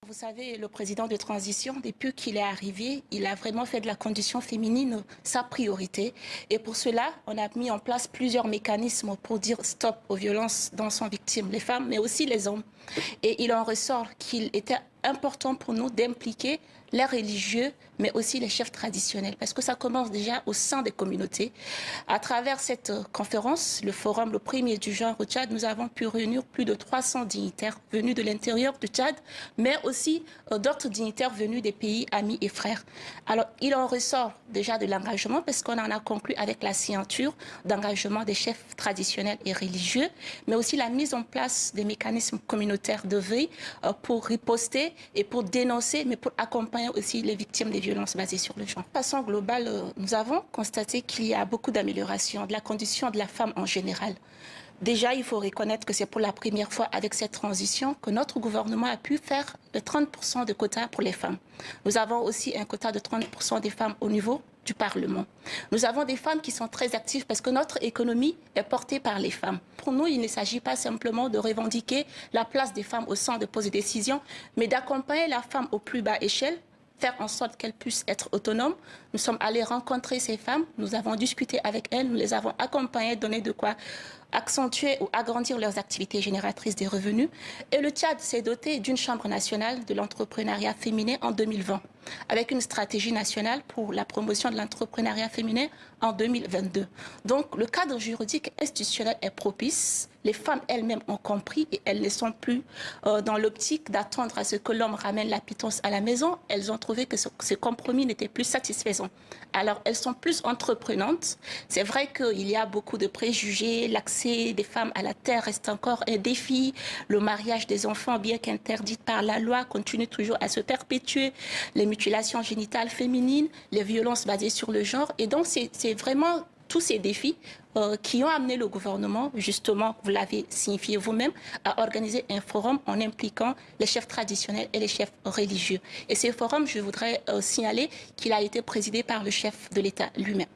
Vous savez, le président de transition, depuis qu'il est arrivé, il a vraiment fait de la condition féminine sa priorité. Et pour cela, on a mis en place plusieurs mécanismes pour dire stop aux violences dont sont victimes les femmes, mais aussi les hommes. Et il en ressort qu'il était important pour nous d'impliquer les religieux, mais aussi les chefs traditionnels, parce que ça commence déjà au sein des communautés. À travers cette conférence, le forum, le premier du genre au Tchad, nous avons pu réunir plus de 300 dignitaires venus de l'intérieur du Tchad, mais aussi d'autres dignitaires venus des pays amis et frères. Alors, il en ressort déjà de l'engagement, parce qu'on en a conclu avec la signature d'engagement des chefs traditionnels et religieux, mais aussi la mise en place des mécanismes communautaires de veille pour riposter et pour dénoncer, mais pour accompagner aussi les victimes des violences basées sur le genre. De façon globale, nous avons constaté qu'il y a beaucoup d'améliorations de la condition de la femme en général. Déjà, il faut reconnaître que c'est pour la première fois avec cette transition que notre gouvernement a pu faire de 30% de quotas pour les femmes. Nous avons aussi un quota de 30% des femmes au niveau du Parlement. Nous avons des femmes qui sont très actives parce que notre économie est portée par les femmes. Pour nous, il ne s'agit pas simplement de revendiquer la place des femmes au centre de pose de décision, mais d'accompagner la femme au plus bas échelle, faire en sorte qu'elles puissent être autonomes. Nous sommes allés rencontrer ces femmes, nous avons discuté avec elles, nous les avons accompagnées, donné de quoi accentuer ou agrandir leurs activités génératrices des revenus. Et le Tchad s'est doté d'une chambre nationale de l'entrepreneuriat féminin en 2020, avec une stratégie nationale pour la promotion de l'entrepreneuriat féminin en 2022. Donc, le cadre juridique institutionnel est propice. Les femmes elles-mêmes ont compris et elles ne sont plus dans l'optique d'attendre à ce que l'homme ramène la pitance à la maison. Elles ont trouvé que ce compromis n'était plus satisfaisant. Alors, elles sont plus entreprenantes. C'est vrai qu'il y a beaucoup de préjugés. L'accès des femmes à la terre reste encore un défi. Le mariage des enfants, bien qu'interdit par la loi, continue toujours à se perpétuer. Les mutilations génitales féminines, les violences basées sur le genre. Et donc, c'est vraiment tous ces défis qui ont amené le gouvernement, justement, vous l'avez signifié vous-même, à organiser un forum en impliquant les chefs traditionnels et les chefs religieux. Et ce forum, je voudrais signaler qu'il a été présidé par le chef de l'État lui-même.